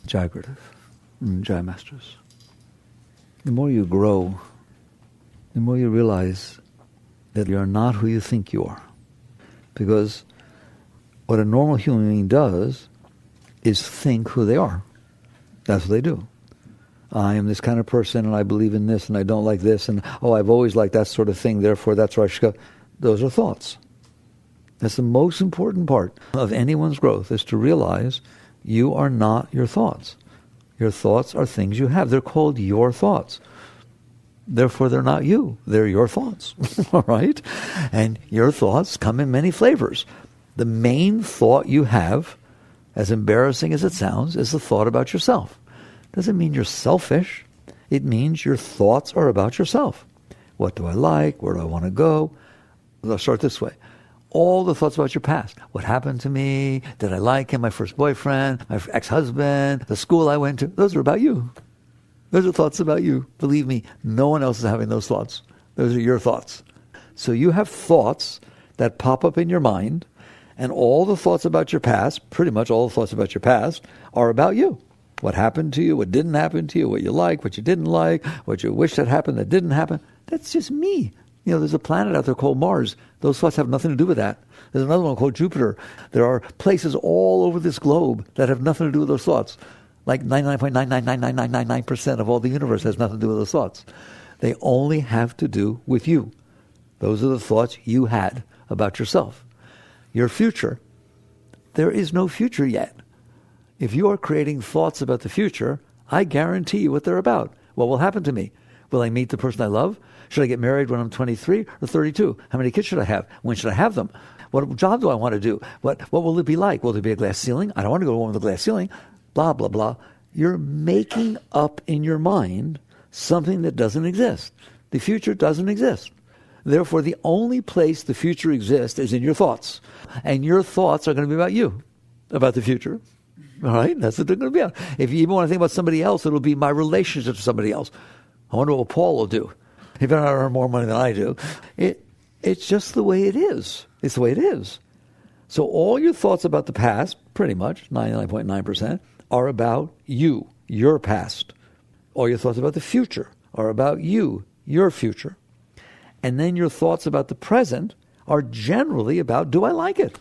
Jagrata. Jai Masters. The more you grow, the more you realize that you're not who you think you are. Because what a normal human being does is think who they are. That's what they do. I am this kind of person, and I believe in this, and I don't like this, and I've always liked that sort of thing, therefore that's where I should go. Those are thoughts. That's the most important part of anyone's growth, is to realize you are not your thoughts. Your thoughts are things you have. They're called your thoughts. Therefore, they're not you. They're your thoughts. All right? And your thoughts come in many flavors. The main thought you have, as embarrassing as it sounds, is the thought about yourself. Doesn't mean you're selfish. It means your thoughts are about yourself. What do I like? Where do I want to go? Let's start this way. All the thoughts about your past. What happened to me? Did I like him? My first boyfriend? My ex-husband? The school I went to? Those are about you. Those are thoughts about you. Believe me, no one else is having those thoughts. Those are your thoughts. So you have thoughts that pop up in your mind, and all the thoughts about your past, pretty much all the thoughts about your past, are about you. What happened to you, what didn't happen to you, what you like, what you didn't like, what you wish had happened that didn't happen. That's just me. There's a planet out there called Mars. Those thoughts have nothing to do with that. There's another one called Jupiter. There are places all over this globe that have nothing to do with those thoughts. Like 99.9999999% of all the universe has nothing to do with those thoughts. They only have to do with you. Those are the thoughts you had about yourself. Your future, there is no future yet. If you are creating thoughts about the future, I guarantee you what they're about. What will happen to me? Will I meet the person I love? Should I get married when I'm 23 or 32? How many kids should I have? When should I have them? What job do I want to do? What will it be like? Will there be a glass ceiling? I don't want to go to one with a glass ceiling. Blah, blah, blah. You're making up in your mind something that doesn't exist. The future doesn't exist. Therefore, the only place the future exists is in your thoughts. And your thoughts are going to be about you, about the future. All right? That's what they're going to be about. If you even want to think about somebody else, it'll be my relationship to somebody else. I wonder what Paul will do. He better not earn more money than I do. It's just the way it is. It's the way it is. So all your thoughts about the past, pretty much, 99.9%, are about you, your past. All your thoughts about the future are about you, your future. And then your thoughts about the present are generally about, do I like it?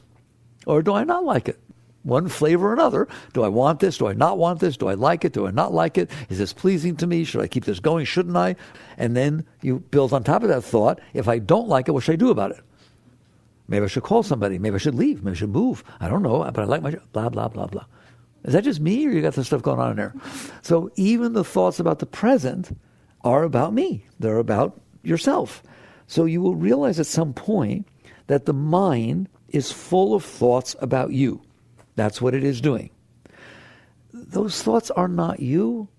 Or do I not like it? One flavor or another. Do I want this? Do I not want this? Do I like it? Do I not like it? Is this pleasing to me? Should I keep this going? Shouldn't I? And then you build on top of that thought, if I don't like it, what should I do about it? Maybe I should call somebody. Maybe I should leave. Maybe I should move. I don't know, but I like my job. Blah, blah, blah, blah. Is that just me, or you got this stuff going on in there? So even the thoughts about the present are about me. They're about yourself. So you will realize at some point that the mind is full of thoughts about you. That's what it is doing. Those thoughts are not you.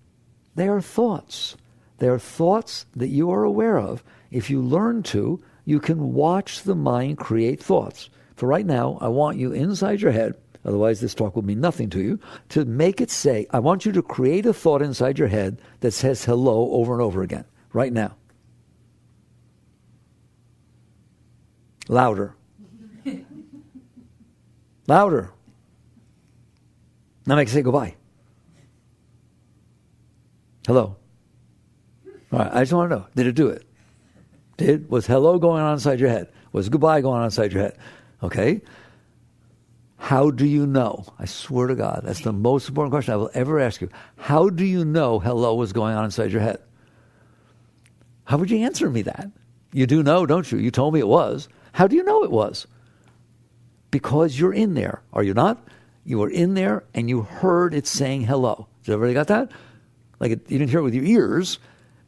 They are thoughts. They are thoughts that you are aware of. If you learn to, you can watch the mind create thoughts. For right now, I want you inside your head, otherwise this talk will mean nothing to you, to make it say, I want you to create a thought inside your head that says hello over and over again, right now. Louder. Louder. Now make it say goodbye. Hello. All right, I just want to know, did it do it? Was hello going on inside your head? Was goodbye going on inside your head? Okay. How do you know? I swear to God, that's the most important question I will ever ask you. How do you know hello was going on inside your head? How would you answer me that? You do know, don't you? You told me it was. How do you know it was? Because you're in there, are you not? You were in there and you heard it saying hello. Did everybody got that? Like you didn't hear it with your ears,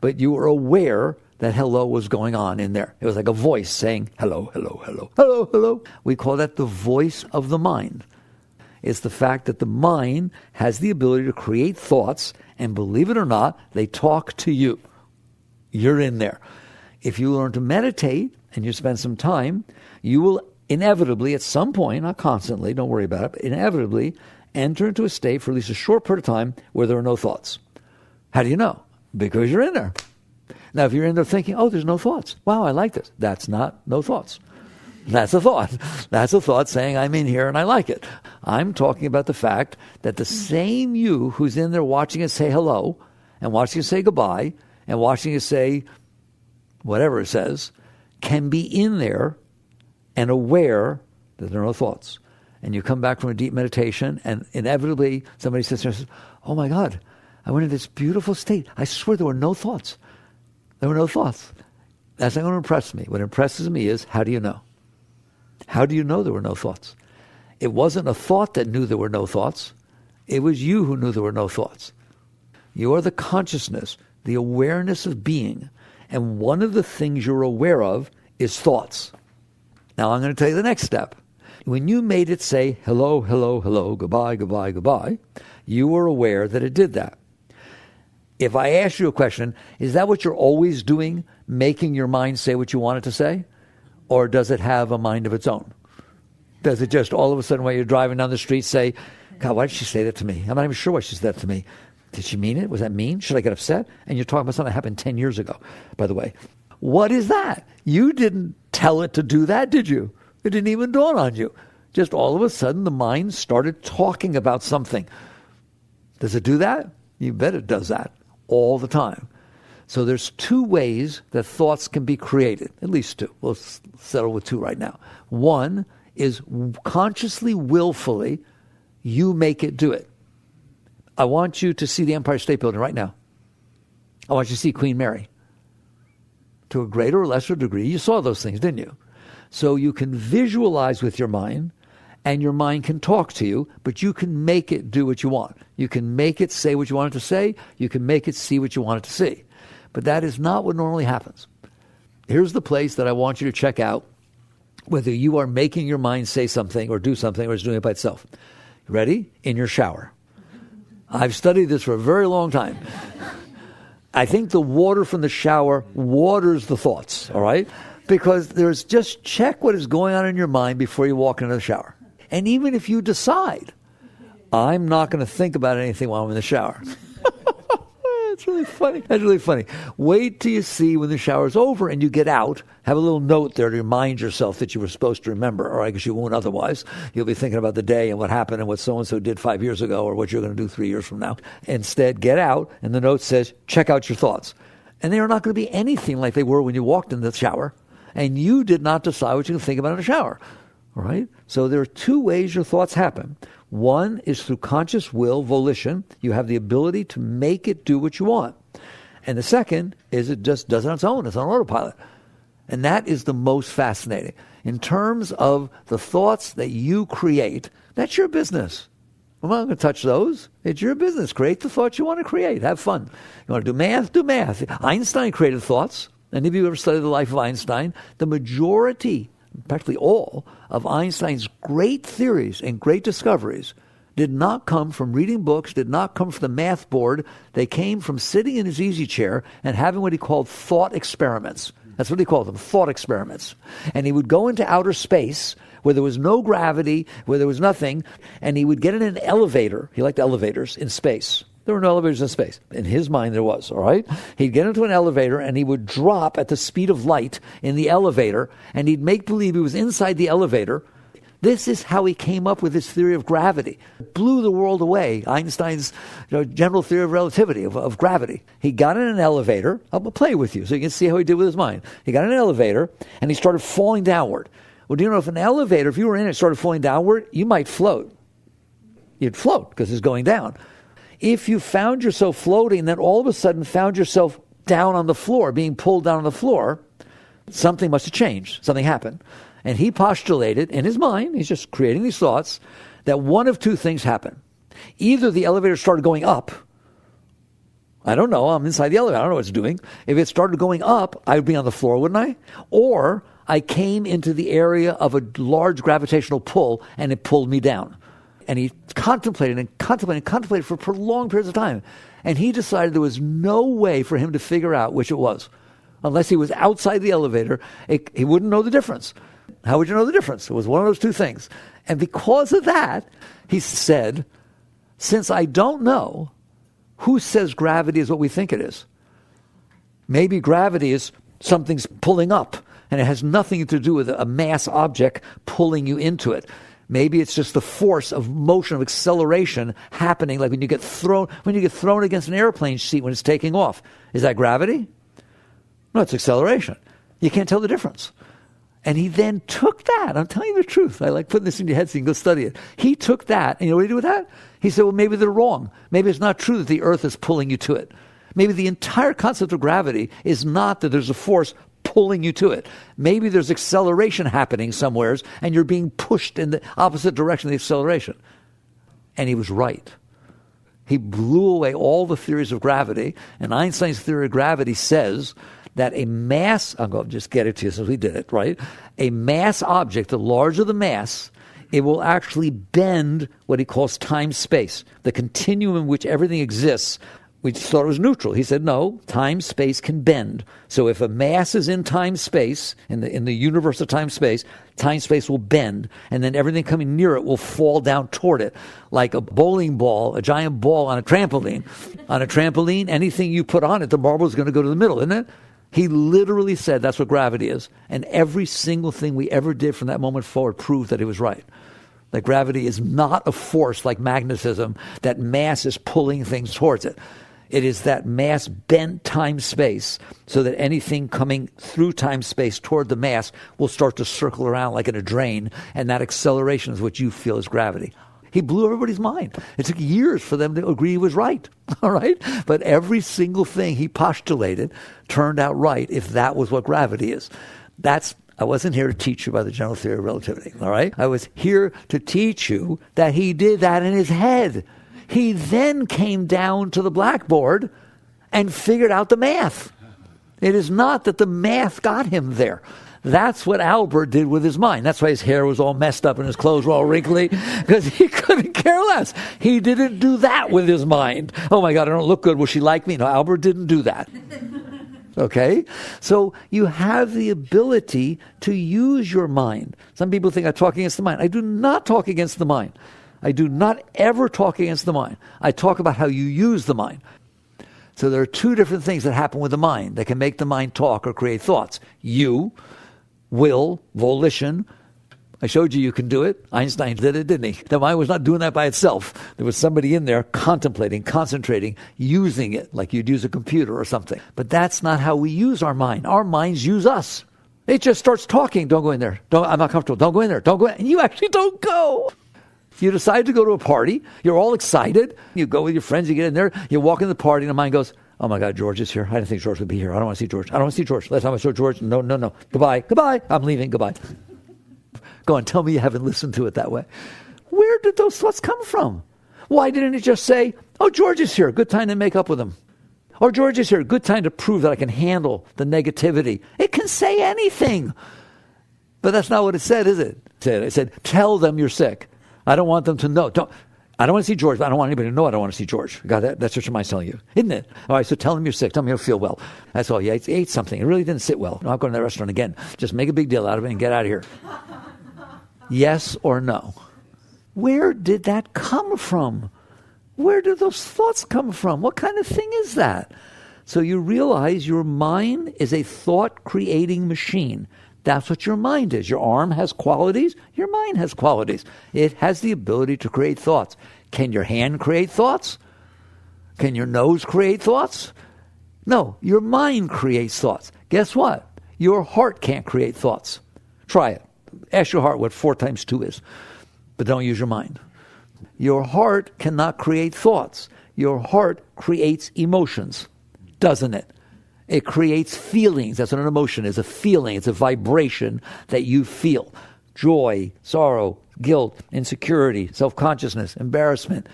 but you were aware that hello was going on in there. It was like a voice saying hello, hello, hello, hello, hello. We call that the voice of the mind. It's the fact that the mind has the ability to create thoughts, and believe it or not, they talk to you. You're in there. If you learn to meditate and you spend some time, you will inevitably, at some point, not constantly, don't worry about it, but inevitably enter into a state for at least a short period of time where there are no thoughts. How do you know? Because you're in there. Now, if you're in there thinking, oh, there's no thoughts. Wow, I like this. That's not no thoughts. That's a thought. That's a thought saying, I'm in here and I like it. I'm talking about the fact that the same you who's in there watching us say hello and watching us say goodbye and watching us say whatever it says can be in there and aware that there are no thoughts. And you come back from a deep meditation and inevitably somebody sits there and says, oh my God, I went into this beautiful state. I swear there were no thoughts. There were no thoughts. That's not going to impress me. What impresses me is, how do you know? How do you know there were no thoughts? It wasn't a thought that knew there were no thoughts. It was you who knew there were no thoughts. You are the consciousness, the awareness of being. And one of the things you're aware of is thoughts. Now I'm going to tell you the next step. When you made it say, hello, hello, hello, goodbye, goodbye, goodbye, you were aware that it did that. If I ask you a question, is that what you're always doing, making your mind say what you want it to say? Or does it have a mind of its own? Does it just all of a sudden while you're driving down the street say, God, why did she say that to me? I'm not even sure why she said that to me. Did she mean it? Was that mean? Should I get upset? And you're talking about something that happened 10 years ago, by the way. What is that? You didn't tell it to do that, did you? It didn't even dawn on you. Just all of a sudden the mind started talking about something. Does it do that? You bet it does that all the time. So there's two ways that thoughts can be created, at least two. We'll settle with two right now. One is consciously, willfully, you make it do it. I want you to see the Empire State Building right now. I want you to see Queen Mary. To a greater or lesser degree, you saw those things, didn't you? So you can visualize with your mind, and your mind can talk to you, but you can make it do what you want. You can make it say what you want it to say. You can make it see what you want it to see. But that is not what normally happens. Here's the place that I want you to check out, whether you are making your mind say something or do something or is doing it by itself. Ready? In your shower. I've studied this for a very long time. I think the water from the shower waters the thoughts, all right? Because there's just check what is going on in your mind before you walk into the shower. And even if you decide, I'm not going to think about anything while I'm in the shower. It's really funny. That's really funny. Wait till you see when the shower's over and you get out. Have a little note there to remind yourself that you were supposed to remember, or I guess you won't otherwise. You'll be thinking about the day and what happened and what so-and-so did 5 years ago or what you're going to do 3 years from now. Instead, get out, and the note says, check out your thoughts. And they are not going to be anything like they were when you walked in the shower, and you did not decide what you can think about in the shower. All right? So there are two ways your thoughts happen. One is through conscious will, volition. You have the ability to make it do what you want. And the second is it just does it on its own. It's on autopilot. And that is the most fascinating. In terms of the thoughts that you create, that's your business. I'm not going to touch those. It's your business. Create the thoughts you want to create. Have fun. You want to do math? Do math. Einstein created thoughts. Any of you ever studied the life of Einstein? The majority, practically all, of Einstein's great theories and great discoveries did not come from reading books, did not come from the math board. They came from sitting in his easy chair and having what he called thought experiments. That's what he called them, thought experiments. And he would go into outer space where there was no gravity, where there was nothing, and he would get in an elevator. He liked elevators in space. There were no elevators in space. In his mind, there was, all right? He'd get into an elevator, and he would drop at the speed of light in the elevator, and he'd make believe he was inside the elevator. This is how he came up with his theory of gravity. It blew the world away, Einstein's general theory of relativity, of gravity. He got in an elevator. I'll play with you so you can see how he did with his mind. He got in an elevator, and he started falling downward. Well, do you know if an elevator, if you were in it, started falling downward, you might float. You'd float because it's going down. If you found yourself floating, then all of a sudden found yourself down on the floor, being pulled down on the floor, something must have changed. Something happened. And he postulated in his mind, he's just creating these thoughts, that one of two things happened. Either the elevator started going up. I don't know. I'm inside the elevator. I don't know what it's doing. If it started going up, I would be on the floor, wouldn't I? Or I came into the area of a large gravitational pull and it pulled me down. And he contemplated and contemplated and contemplated for prolonged periods of time. And he decided there was no way for him to figure out which it was. Unless he was outside the elevator, he wouldn't know the difference. How would you know the difference? It was one of those two things. And because of that, he said, since I don't know, who says gravity is what we think it is? Maybe gravity is something's pulling up. And it has nothing to do with a mass object pulling you into it. Maybe it's just the force of motion, of acceleration happening, like when you get thrown against an airplane seat when it's taking off. Is that gravity? No, it's acceleration. You can't tell the difference. And he then took that. I'm telling you the truth. I like putting this in your head so you can go study it. He took that, and you know what he did with that? He said, well, maybe they're wrong. Maybe it's not true that the earth is pulling you to it. Maybe the entire concept of gravity is not that there's a force pulling you to it. Maybe there's acceleration happening somewheres, and you're being pushed in the opposite direction of the acceleration. And he was right. He blew away all the theories of gravity, and Einstein's theory of gravity says that a mass, I'll go just get it to you since we did it, right? A mass object, the larger the mass, it will actually bend what he calls time-space, the continuum in which everything exists. We just thought it was neutral. He said, no, time-space can bend. So if a mass is in time-space, in the universe of time-space will bend, and then everything coming near it will fall down toward it, like a bowling ball, a giant ball on a trampoline. On a trampoline, anything you put on it, the marble is going to go to the middle, isn't it? He literally said that's what gravity is. And every single thing we ever did from that moment forward proved that he was right. That gravity is not a force like magnetism, that mass is pulling things towards it. It is that mass bent time-space so that anything coming through time-space toward the mass will start to circle around like in a drain, and that acceleration is what you feel is gravity. He blew everybody's mind. It took years for them to agree he was right, all right? But every single thing he postulated turned out right if that was what gravity is. I wasn't here to teach you about the general theory of relativity, all right? I was here to teach you that he did that in his head. He then came down to the blackboard and figured out the math. It is not that the math got him there. That's what Albert did with his mind. That's why his hair was all messed up and his clothes were all wrinkly, because he couldn't care less. He didn't do that with his mind. Oh my God, I don't look good. Will she like me? No, Albert didn't do that. Okay? So you have the ability to use your mind. Some people think I talk against the mind. I do not talk against the mind. I do not ever talk against the mind. I talk about how you use the mind. So there are two different things that happen with the mind that can make the mind talk or create thoughts. Will, volition. I showed you can do it. Einstein did it, didn't he? The mind was not doing that by itself. There was somebody in there contemplating, concentrating, using it like you'd use a computer or something. But that's not how we use our mind. Our minds use us. It just starts talking. Don't go in there. I'm not comfortable. Don't go in there. Don't go in. And you actually don't go. You decide to go to a party. You're all excited. You go with your friends. You get in there. You walk in the party and the mind goes, oh my God, George is here. I didn't think George would be here. I don't want to see George. I don't want to see George. Last time I saw George, no. Goodbye. I'm leaving. Goodbye. Go on, tell me you haven't listened to it that way. Where did those thoughts come from? Why didn't it just say, oh, George is here. Good time to make up with him. Or George is here. Good time to prove that I can handle the negativity. It can say anything. But that's not what it said, is it? It said, tell them you're sick. I don't want them to know. I don't want to see George, but I don't want anybody to know I don't want to see George. God, that's what your mind's telling you, isn't it? All right, so tell him you're sick. Tell him you don't feel well. That's all. You ate something. It really didn't sit well. I'm not going to that restaurant again. Just make a big deal out of it and get out of here. Yes or no? Where did that come from? Where did those thoughts come from? What kind of thing is that? So you realize your mind is a thought-creating machine. That's what your mind is. Your arm has qualities. Your mind has qualities. It has the ability to create thoughts. Can your hand create thoughts? Can your nose create thoughts? No, your mind creates thoughts. Guess what? Your heart can't create thoughts. Try it. Ask your heart what 4 times 2 is. But don't use your mind. Your heart cannot create thoughts. Your heart creates emotions, doesn't it? It creates feelings. That's what an emotion is, a feeling. It's a vibration that you feel. Joy, sorrow, guilt, insecurity, self-consciousness, embarrassment.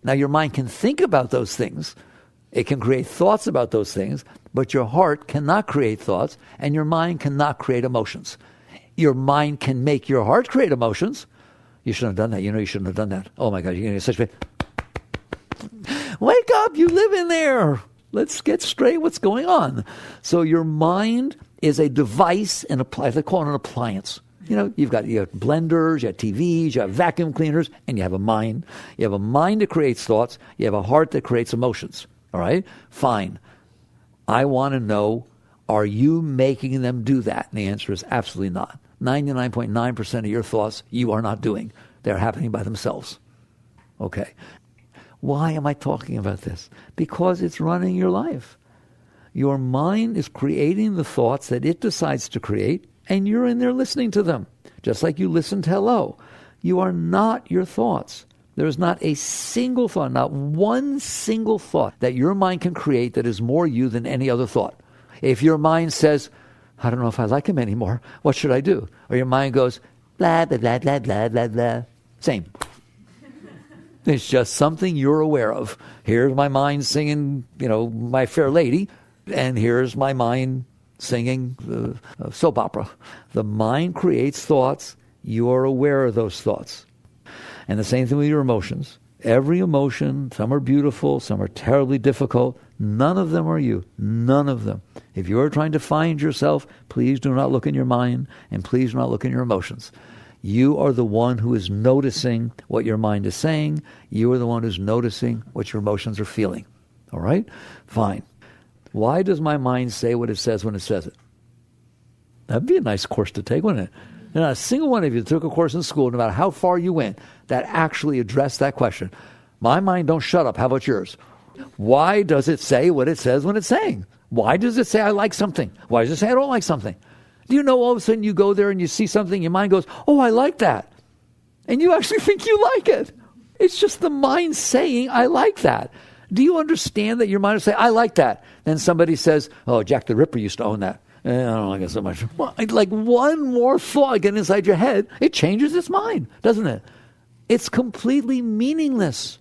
Now your mind can think about those things. It can create thoughts about those things, but your heart cannot create thoughts, and your mind cannot create emotions. Your mind can make your heart create emotions. You shouldn't have done that. You know you shouldn't have done that. Oh my God, you're going to get such a... Wake up, you live in there. Let's get straight what's going on. So your mind is a device, and they call it an appliance. You know, you have blenders, you have TVs, you have vacuum cleaners, and you have a mind. You have a mind that creates thoughts. You have a heart that creates emotions. All right? Fine. I want to know Are you making them do that? And the answer is absolutely not. 99.9% of your thoughts you are not doing. They're happening by themselves. Okay. Why am I talking about this? Because it's running your life. Your mind is creating the thoughts that it decides to create, and you're in there listening to them. Just like you listen to hello. You are not your thoughts. There's not a single thought, not one single thought that your mind can create that is more you than any other thought. If your mind says, I don't know if I like him anymore, what should I do? Or your mind goes, blah, blah, blah, blah, blah, blah, blah. Same. It's just something you're aware of. Here's my mind singing, My Fair Lady, and here's my mind singing soap opera. The mind creates thoughts. You are aware of those thoughts. And the same thing with your emotions. Every emotion, some are beautiful, some are terribly difficult. None of them are you. None of them. If you are trying to find yourself, please do not look in your mind, and please do not look in your emotions. You are the one who is noticing what your mind is saying. You are the one who's noticing what your emotions are feeling. All right? Fine. Why does my mind say what it says when it says it? That'd be a nice course to take, wouldn't it? Not a single one of you took a course in school, no matter how far you went, that actually addressed that question. My mind don't shut up. How about yours? Why does it say what it says when it's saying? Why does it say I like something? Why does it say I don't like something? Do you know all of a sudden you go there and you see something, your mind goes, oh, I like that. And you actually think you like it. It's just the mind saying, I like that. Do you understand that your mind will say, I like that? Then somebody says, oh, Jack the Ripper used to own that. I don't like it so much. Well, like one more thought get inside your head, it changes its mind, doesn't it? It's completely meaningless.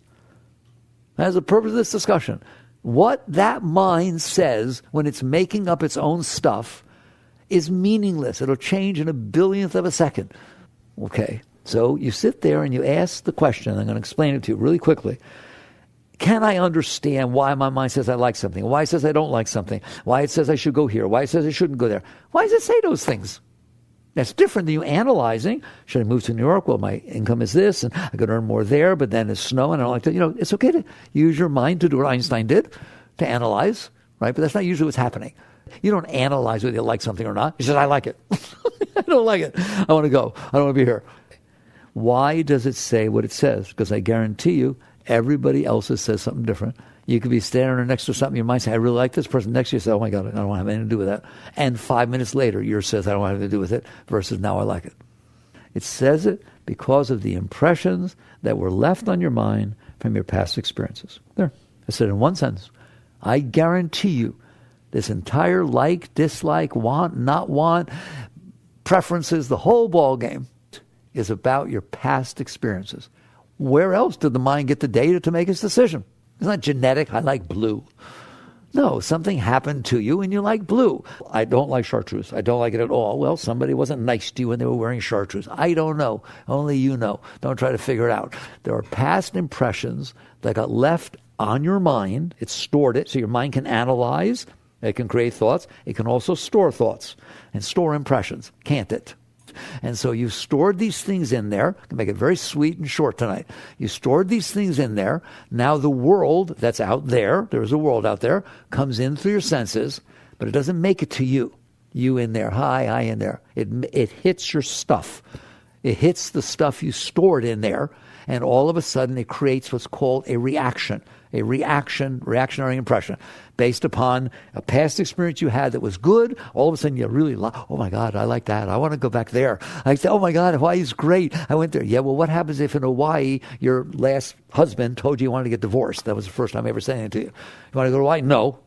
That's the purpose of this discussion. What that mind says when it's making up its own stuff is meaningless. It'll change in a billionth of a second. Okay, so you sit there and you ask the question. I'm going to explain it to you really quickly. Can I understand why my mind says I like something? Why it says I don't like something? Why it says I should go here? Why it says I shouldn't go there? Why does it say those things? That's different than you analyzing. Should I move to New York? Well, my income is this, and I could earn more there, but then it's snow, and I don't like that. It's okay to use your mind to do what Einstein did, to analyze, right? But that's not usually what's happening. You don't analyze whether you like something or not. You say, I like it. I don't like it. I want to go. I don't want to be here. Why does it say what it says? Because I guarantee you, everybody else says something different. You could be standing there next to something, your mind say, I really like this person. Next to you say, oh my God, I don't want to have anything to do with that. And 5 minutes later, yours says, I don't want to have anything to do with it, versus now I like it. It says it because of the impressions that were left on your mind from your past experiences. There. I said in one sentence. I guarantee you, this entire like, dislike, want, not want, preferences, the whole ball game is about your past experiences. Where else did the mind get the data to make its decision? It's not genetic, I like blue. No, something happened to you and you like blue. I don't like chartreuse. I don't like it at all. Well, somebody wasn't nice to you when they were wearing chartreuse. I don't know. Only you know. Don't try to figure it out. There are past impressions that got left on your mind. It stored it, so your mind can analyze. It can create thoughts. It can also store thoughts and store impressions, can't it? And so you stored these things in there. I can make it very sweet and short tonight. You stored these things in there. Now the world that's out there, there's a world out there, comes in through your senses, but it doesn't make it to you. You in there, hi, I in there. It hits your stuff. It hits the stuff you stored in there, and all of a sudden it creates what's called a reaction. Reactionary impression, based upon a past experience you had that was good. All of a sudden you really oh my God, I like that. I want to go back there. I say, oh my God, Hawaii's great. I went there. Yeah, well, what happens if in Hawaii your last husband told you wanted to get divorced? That was the first time I ever said anything to you. You want to go to Hawaii? No.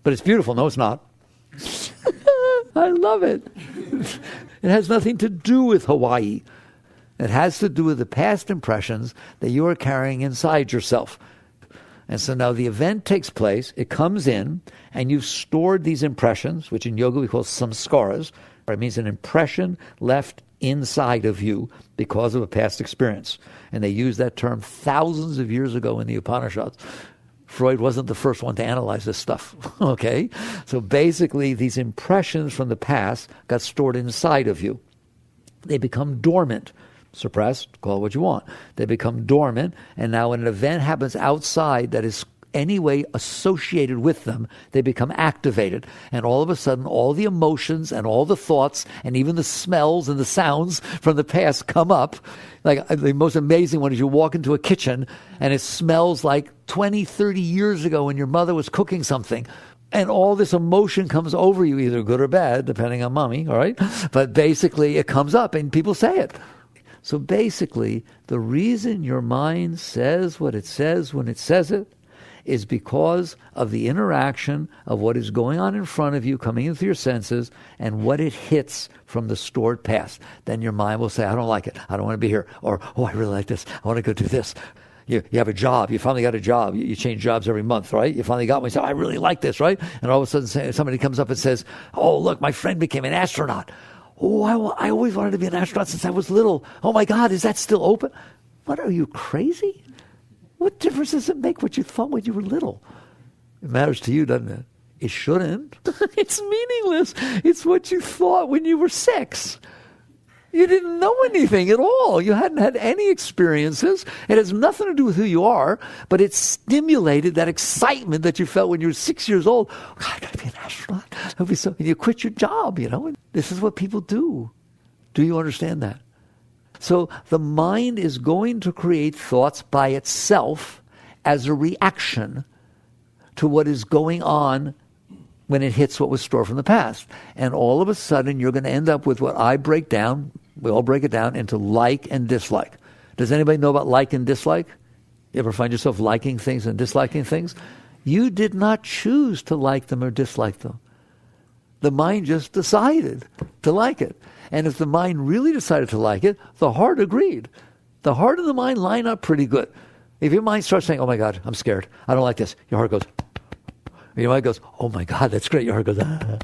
But it's beautiful. No, it's not. I love it. It has nothing to do with Hawaii. It has to do with the past impressions that you are carrying inside yourself. And so now the event takes place, it comes in, and you've stored these impressions, which in yoga we call samskaras. It means an impression left inside of you because of a past experience. And they used that term thousands of years ago in the Upanishads. Freud wasn't the first one to analyze this stuff, okay? So basically these impressions from the past got stored inside of you. They become dormant. Suppressed, call it what you want. They become dormant, and now when an event happens outside that is any way associated with them, they become activated. And all of a sudden, all the emotions and all the thoughts and even the smells and the sounds from the past come up. Like the most amazing one is you walk into a kitchen and it smells like 20, 30 years ago when your mother was cooking something. And all this emotion comes over you, either good or bad, depending on mommy, all right? But basically it comes up and people say it. So basically, the reason your mind says what it says when it says it is because of the interaction of what is going on in front of you, coming in through your senses, and what it hits from the stored past. Then your mind will say, I don't like it. I don't want to be here. Or, oh, I really like this. I want to go do this. You have a job. You finally got a job. You change jobs every month, right? You finally got one. You say, oh, I really like this, right? And all of a sudden somebody comes up and says, oh, look, my friend became an astronaut. Oh, I always wanted to be an astronaut since I was little. Oh, my God, is that still open? What, are you crazy? What difference does it make what you thought when you were little? It matters to you, doesn't it? It shouldn't. It's meaningless. It's what you thought when you were 6. You didn't know anything at all. You hadn't had any experiences. It has nothing to do with who you are, but it stimulated that excitement that you felt when you were 6 years old. God, I gotta be an astronaut. That'd be so. And you quit your job, This is what people do. Do you understand that? So the mind is going to create thoughts by itself as a reaction to what is going on when it hits what was stored from the past. And all of a sudden, you're going to end up with what I break down, we all break it down, into like and dislike. Does anybody know about like and dislike? You ever find yourself liking things and disliking things? You did not choose to like them or dislike them. The mind just decided to like it. And if the mind really decided to like it, the heart agreed. The heart and the mind line up pretty good. If your mind starts saying, oh my God, I'm scared, I don't like this, your heart goes, your mind goes, oh my God, that's great. Your heart goes, ah.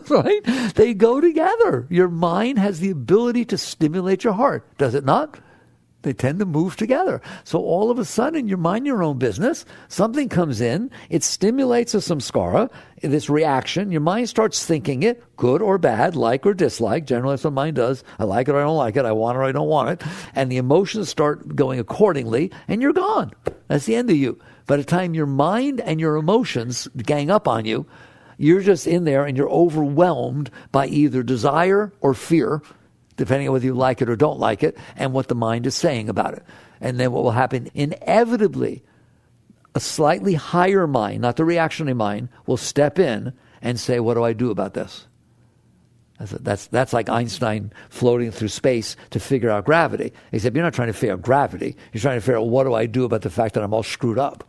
Right? They go together. Your mind has the ability to stimulate your heart. Does it not? They tend to move together. So all of a sudden, you mind your own business. Something comes in. It stimulates a samskara, this reaction. Your mind starts thinking it, good or bad, like or dislike. Generally, that's what mind does. I like it or I don't like it. I want it or I don't want it. And the emotions start going accordingly, and you're gone. That's the end of you. By the time your mind and your emotions gang up on you, you're just in there and you're overwhelmed by either desire or fear, depending on whether you like it or don't like it, and what the mind is saying about it. And then what will happen, inevitably, a slightly higher mind, not the reactionary mind, will step in and say, what do I do about this? That's like Einstein floating through space to figure out gravity. Except you're not trying to figure out gravity. You're trying to figure out, what do I do about the fact that I'm all screwed up?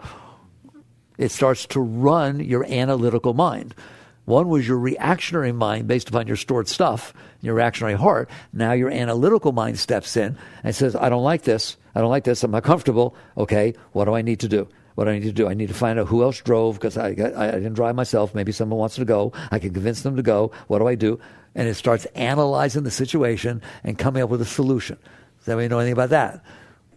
It starts to run your analytical mind. One was your reactionary mind based upon your stored stuff, your reactionary heart. Now your analytical mind steps in and says, I don't like this. I don't like this. I'm not comfortable. Okay, what do I need to do? What do I need to do? I need to find out who else drove, because I didn't drive myself. Maybe someone wants to go. I can convince them to go. What do I do? And it starts analyzing the situation and coming up with a solution. Does anybody know anything about that?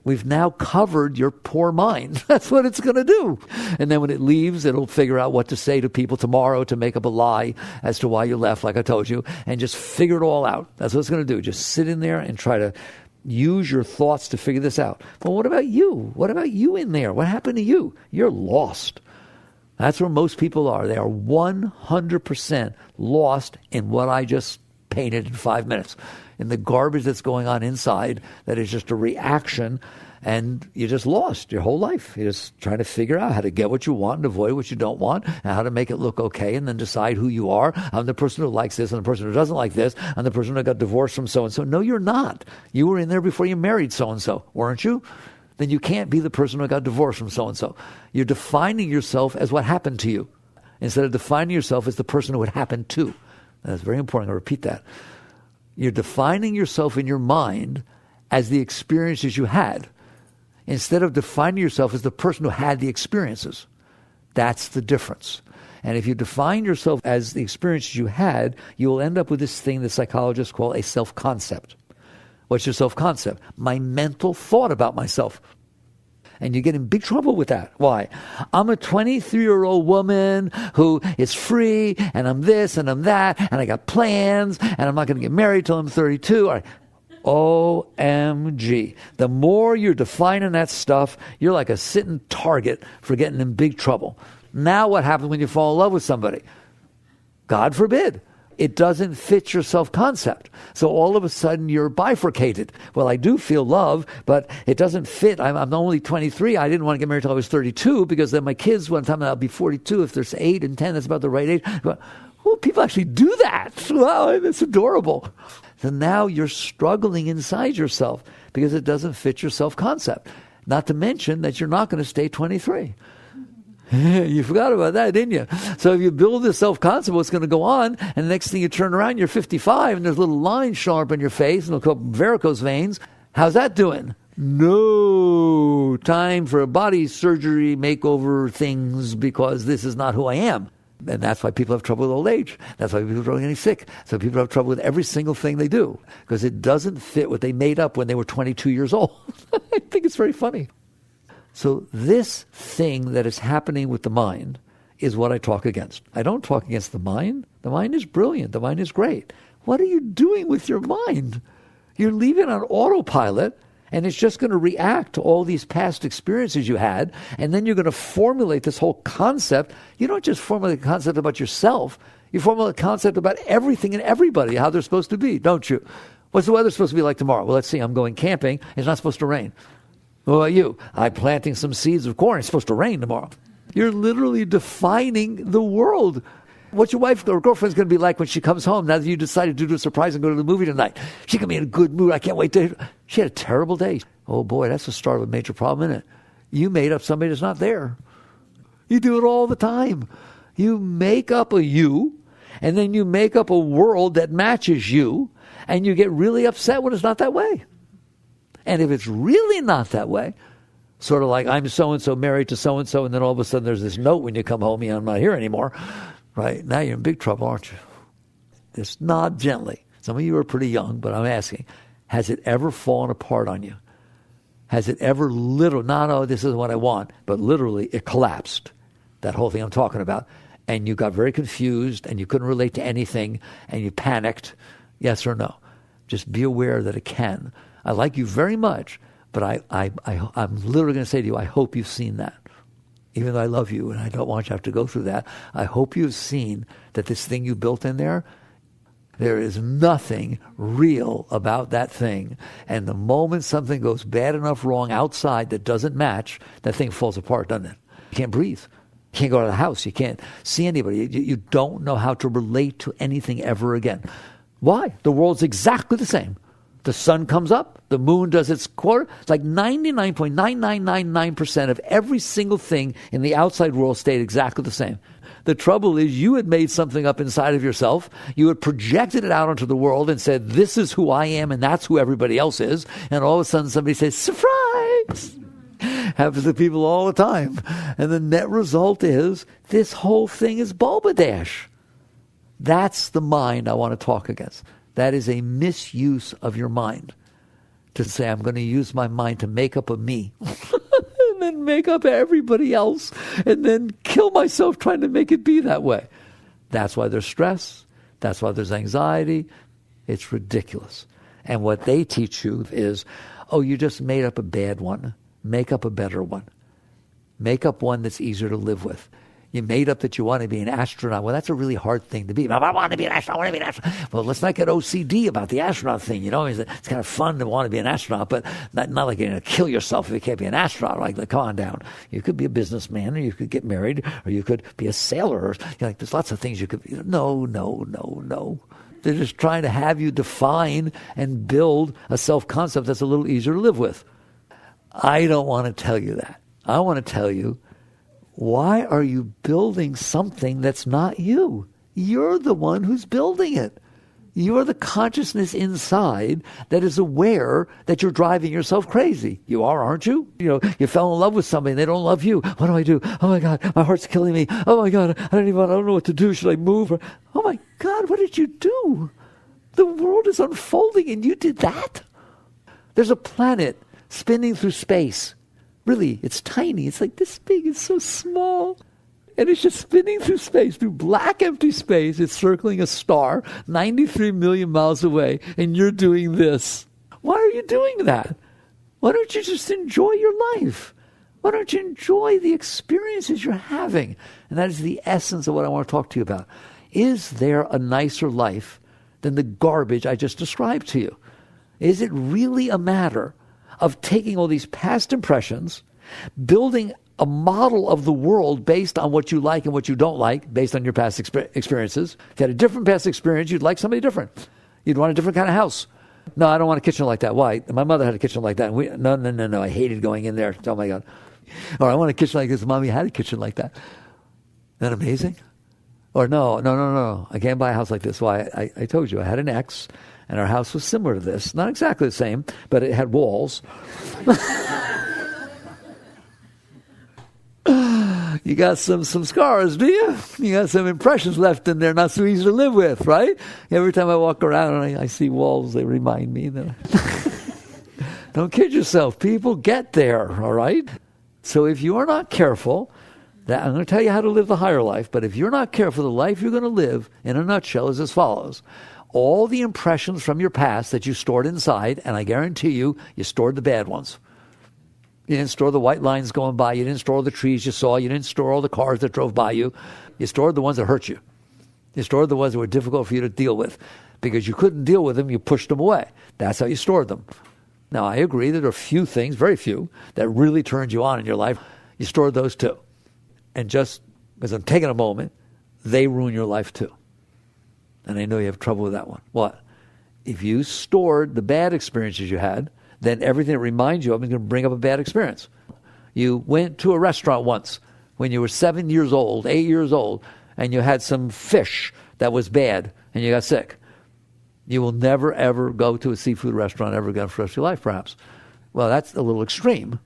We've now covered your poor mind. That's what it's going to do. And then when it leaves, it'll figure out what to say to people tomorrow to make up a lie as to why you left, like I told you, and just figure it all out. That's what it's going to do. Just sit in there and try to use your thoughts to figure this out. But what about you? What about you in there? What happened to you? You're lost. That's where most people are. They are 100% lost in what I just painted in 5 minutes, in the garbage that's going on inside that is just a reaction, and you're just lost your whole life. You're just trying to figure out how to get what you want and avoid what you don't want, and how to make it look okay, and then decide who you are. I'm the person who likes this, and the person who doesn't like this. I'm the person who got divorced from so-and-so. No, you're not. You were in there before you married so-and-so, weren't you? Then you can't be the person who got divorced from so-and-so. You're defining yourself as what happened to you, instead of defining yourself as the person who it happened to. That's very important. I'll repeat that. You're defining yourself in your mind as the experiences you had, instead of defining yourself as the person who had the experiences. That's the difference. And if you define yourself as the experiences you had, you will end up with this thing that psychologists call a self-concept. What's your self-concept? My mental thought about myself. And you get in big trouble with that. Why? I'm a 23-year-old woman who is free, and I'm this and I'm that, and I got plans, and I'm not going to get married till I'm 32. OMG. The more you're defining that stuff, you're like a sitting target for getting in big trouble. Now what happens when you fall in love with somebody? God forbid. It doesn't fit your self-concept. So all of a sudden you're bifurcated. Well, I do feel love, but it doesn't fit. I'm only 23. I didn't want to get married until I was 32 because then my kids, one time I'll be 42. If there's 8 and 10, that's about the right age. But, well, people actually do that. Wow, it's adorable. So now you're struggling inside yourself because it doesn't fit your self-concept. Not to mention that you're not going to stay 23. You forgot about that, didn't you? So if you build this self-concept, what's going to go on, and the next thing you turn around, you're 55, and there's little lines showing up in your face, and they'll call varicose veins. How's that doing? No time for body surgery, makeover things, because this is not who I am. And that's why people have trouble with old age. That's why people are getting sick. So people have trouble with every single thing they do, because it doesn't fit what they made up when they were 22 years old. I think it's very funny. So this thing that is happening with the mind is what I talk against. I don't talk against the mind. The mind is brilliant. The mind is great. What are you doing with your mind? You're leaving it on autopilot, and it's just going to react to all these past experiences you had, and then you're going to formulate this whole concept. You don't just formulate a concept about yourself. You formulate a concept about everything and everybody, how they're supposed to be, don't you? What's the weather supposed to be like tomorrow? Well, let's see. I'm going camping. It's not supposed to rain. What about you? I'm planting some seeds of corn. It's supposed to rain tomorrow. You're literally defining the world. What's your wife or girlfriend's going to be like when she comes home now that you decided to do a surprise and go to the movie tonight? She's going to be in a good mood. I can't wait to... She had a terrible day. Oh boy, that's the start of a major problem, isn't it? You made up somebody that's not there. You do it all the time. You make up a you, and then you make up a world that matches you, and you get really upset when it's not that way. And if it's really not that way, sort of like I'm so-and-so married to so-and-so, and then all of a sudden there's this note when you come home, I'm not here anymore, right? Now you're in big trouble, aren't you? Just nod gently. Some of you are pretty young, but I'm asking, has it ever fallen apart on you? Has it ever literally, not, oh, this isn't what I want, but literally it collapsed, that whole thing I'm talking about, and you got very confused, and you couldn't relate to anything, and you panicked, yes or no? Just be aware that it can. I like you very much, but I'm literally going to say to you, I hope you've seen that. Even though I love you and I don't want you to have to go through that, I hope you've seen that this thing you built in there is nothing real about that thing. And the moment something goes bad enough wrong outside that doesn't match, that thing falls apart, doesn't it? You can't breathe. You can't go out of the house. You can't see anybody. You don't know how to relate to anything ever again. Why? The world's exactly the same. The sun comes up, the moon does its quarter. It's like 99.9999% of every single thing in the outside world stayed exactly the same. The trouble is you had made something up inside of yourself. You had projected it out onto the world and said, this is who I am and that's who everybody else is. And all of a sudden somebody says, surprise! Happens to people all the time. And the net result is this whole thing is balderdash. That's the mind I want to talk against. That is a misuse of your mind. To say, I'm going to use my mind to make up a me. And then make up everybody else. And then kill myself trying to make it be that way. That's why there's stress. That's why there's anxiety. It's ridiculous. And what they teach you is, oh, you just made up a bad one. Make up a better one. Make up one that's easier to live with. You made up that you want to be an astronaut. Well, that's a really hard thing to be. I want to be an astronaut. I want to be an astronaut. Well, let's not get OCD about the astronaut thing. You know, it's kind of fun to want to be an astronaut, but not like you're going to kill yourself if you can't be an astronaut. Like, come on down. You could be a businessman, or you could get married, or you could be a sailor. Or, like, there's lots of things you could be. No. They're just trying to have you define and build a self-concept that's a little easier to live with. I don't want to tell you that. I want to tell you, why are you building something that's not you? You're the one who's building it. You're the consciousness inside that is aware that you're driving yourself crazy. You are, aren't you? You know, you fell in love with somebody and they don't love you. What do I do? Oh my God, my heart's killing me. Oh my God, I don't know what to do. Should I move? Oh my God, what did you do? The world is unfolding and you did that? There's a planet spinning through space. Really, it's tiny. It's like this big. It's so small. And it's just spinning through space, through black, empty space. It's circling a star 93 million miles away. And you're doing this. Why are you doing that? Why don't you just enjoy your life? Why don't you enjoy the experiences you're having? And that is the essence of what I want to talk to you about. Is there a nicer life than the garbage I just described to you? Is it really a matter of taking all these past impressions, building a model of the world based on what you like and what you don't like, based on your past experiences? If you had a different past experience, you'd like somebody different. You'd want a different kind of house. No, I don't want a kitchen like that. Why? My mother had a kitchen like that. No. I hated going in there. Oh, my God. Or I want a kitchen like this. Mommy had a kitchen like that. Isn't that amazing? Or no. I can't buy a house like this. Why? I told you, I had an ex, and our house was similar to this. Not exactly the same, but it had walls. You got some scars, do you? You got some impressions left in there, not so easy to live with, right? Every time I walk around and I see walls, they remind me that. Don't kid yourself. People get there, all right? So if you are not careful, I'm going to tell you how to live the higher life, but if you're not careful, the life you're going to live, in a nutshell, is as follows. All the impressions from your past that you stored inside, and I guarantee you stored the bad ones. You didn't store the white lines going by. You didn't store the trees you saw. You didn't store all the cars that drove by you. You stored the ones that hurt you. You stored the ones that were difficult for you to deal with. Because you couldn't deal with them, you pushed them away. That's how you stored them. Now, I agree that there are few things, very few, that really turned you on in your life. You stored those too. And just because I'm taking a moment, they ruin your life too. And I know you have trouble with that one. What? If you stored the bad experiences you had, then everything that reminds you of is going to bring up a bad experience. You went to a restaurant once when you were 7 years old, 8 years old, and you had some fish that was bad and you got sick. You will never, ever go to a seafood restaurant ever again for the rest of your life, perhaps. Well, that's a little extreme.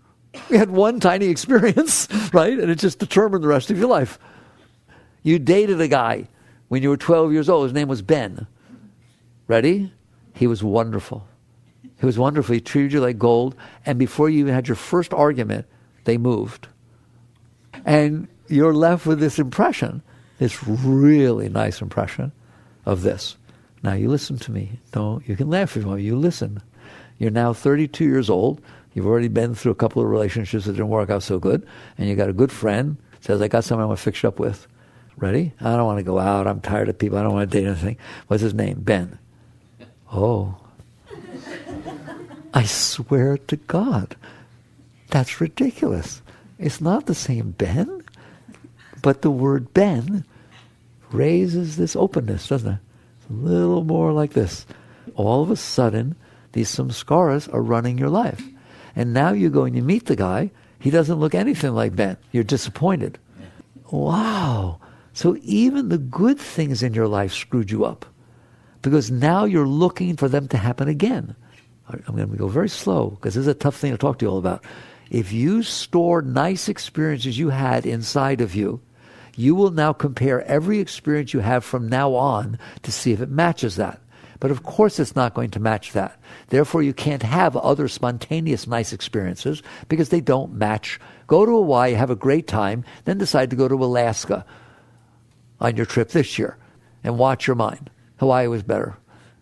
You had one tiny experience, right? And it just determined the rest of your life. You dated a guy when you were 12 years old. His name was Ben. Ready? He was wonderful. He was wonderful. He treated you like gold. And before you even had your first argument, they moved. And you're left with this impression, this really nice impression of this. Now you listen to me. You can laugh if you want. You listen. You're now 32 years old. You've already been through a couple of relationships that didn't work out so good. And you got a good friend. Says, I got someone I want to fix you up with. Ready? I don't want to go out. I'm tired of people. I don't want to date anything. What's his name? Ben. Oh. I swear to God, that's ridiculous. It's not the same Ben, but the word Ben raises this openness, doesn't it? It's a little more like this. All of a sudden, these samskaras are running your life. And now you go and you meet the guy, he doesn't look anything like Ben. You're disappointed. Wow. So even the good things in your life screwed you up. Because now you're looking for them to happen again. I'm going to go very slow because this is a tough thing to talk to you all about. If you store nice experiences you had inside of you, you will now compare every experience you have from now on to see if it matches that. But of course it's not going to match that. Therefore you can't have other spontaneous nice experiences because they don't match. Go to Hawaii, have a great time, then decide to go to Alaska on your trip this year and watch your mind. Hawaii was better.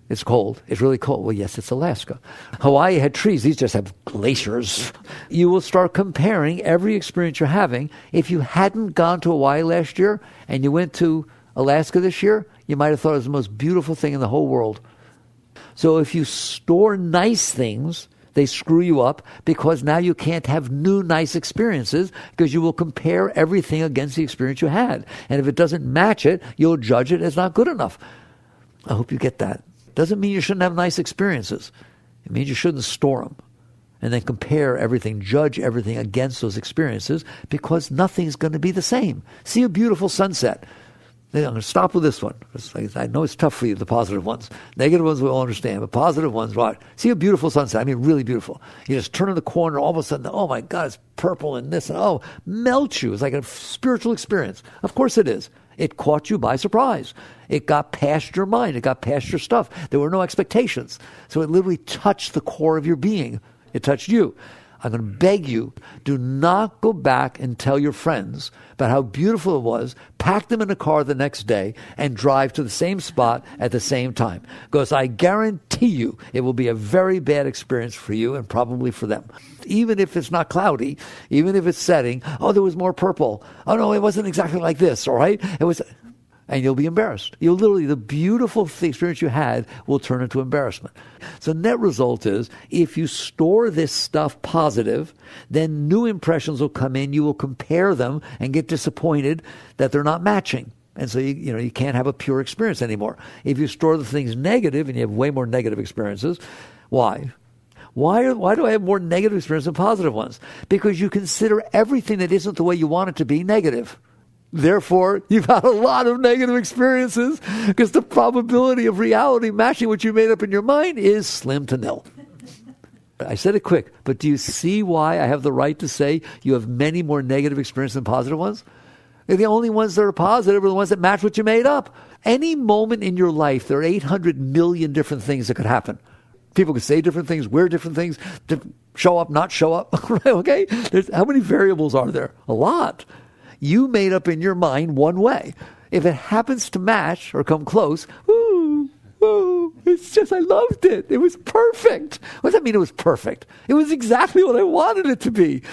It's cold. It's really cold. Well, yes, it's Alaska. Hawaii had trees. These just have glaciers. You will start comparing every experience you're having. If you hadn't gone to Hawaii last year and you went to Alaska this year, you might have thought it was the most beautiful thing in the whole world. So if you store nice things, they screw you up because now you can't have new nice experiences because you will compare everything against the experience you had. And if it doesn't match it, you'll judge it as not good enough. I hope you get that. Doesn't mean you shouldn't have nice experiences. It means you shouldn't store them and then compare everything, judge everything against those experiences because nothing's going to be the same. See a beautiful sunset. I'm going to stop with this one. I know it's tough for you, the positive ones. Negative ones we all understand, but positive ones, what? See a beautiful sunset. I mean, really beautiful. You just turn in the corner, all of a sudden, oh my God, it's purple and this, and oh, melts you. It's like a spiritual experience. Of course it is. It caught you by surprise. It got past your mind. It got past your stuff. There were no expectations. So it literally touched the core of your being. It touched you. I'm going to beg you, do not go back and tell your friends about how beautiful it was, pack them in a car the next day, and drive to the same spot at the same time. Because I guarantee you it will be a very bad experience for you and probably for them. Even if it's not cloudy, even if it's setting, oh, there was more purple. Oh, no, it wasn't exactly like this, all right? It was... And you'll be embarrassed. You'll literally, the beautiful experience you had will turn into embarrassment. So net result is, if you store this stuff positive, then new impressions will come in, you will compare them and get disappointed that they're not matching. And so you can't have a pure experience anymore. If you store the things negative, and you have way more negative experiences, why? Why do I have more negative experiences than positive ones? Because you consider everything that isn't the way you want it to be negative. Therefore, you've had a lot of negative experiences because the probability of reality matching what you made up in your mind is slim to nil. I said it quick, but do you see why I have the right to say you have many more negative experiences than positive ones? The only ones that are positive are the ones that match what you made up. Any moment in your life, there are 800 million different things that could happen. People could say different things, wear different things, show up, not show up. Okay? How many variables are there? A lot. You made up in your mind one way. If it happens to match or come close, it's just, I loved it. It was perfect. What does that mean it was perfect? It was exactly what I wanted it to be.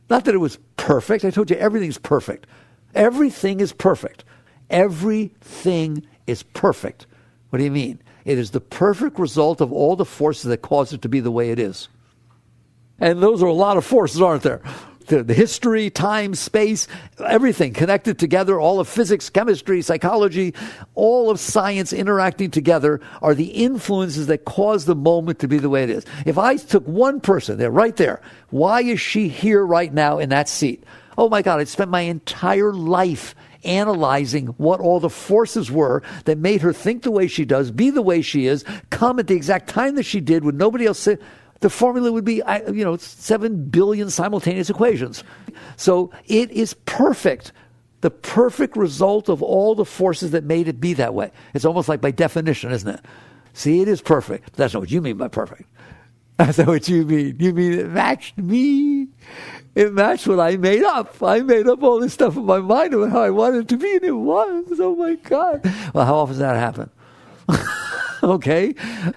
Not that it was perfect. I told you everything's perfect. Everything is perfect. Everything is perfect. What do you mean? It is the perfect result of all the forces that cause it to be the way it is. And those are a lot of forces, aren't there? The history, time, space, everything connected together, all of physics, chemistry, psychology, all of science interacting together are the influences that cause the moment to be the way it is. If I took one person, they're right there, why is she here right now in that seat? Oh my God, I spent my entire life analyzing what all the forces were that made her think the way she does, be the way she is, come at the exact time that she did when nobody else said. The formula would be, 7 billion simultaneous equations. So it is perfect. The perfect result of all the forces that made it be that way. It's almost like by definition, isn't it? See, it is perfect. That's not what you mean by perfect. That's not what you mean. You mean it matched me. It matched what I made up. I made up all this stuff in my mind about how I wanted it to be, and it was. Oh, my God. Well, how often does that happen? Okay?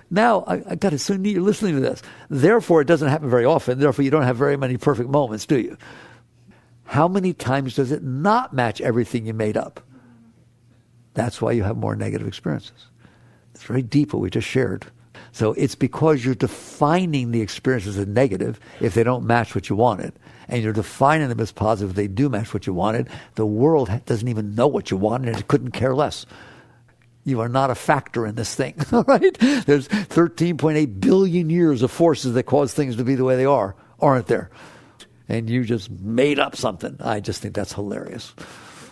Now, I got to so neat you're listening to this. Therefore, it doesn't happen very often. Therefore, you don't have very many perfect moments, do you? How many times does it not match everything you made up? That's why you have more negative experiences. It's very deep what we just shared. So it's because you're defining the experiences as negative if they don't match what you wanted. And you're defining them as positive if they do match what you wanted. The world doesn't even know what you wanted and it couldn't care less. You are not a factor in this thing, all right? There's 13.8 billion years of forces that cause things to be the way they are, aren't there? And you just made up something. I just think that's hilarious.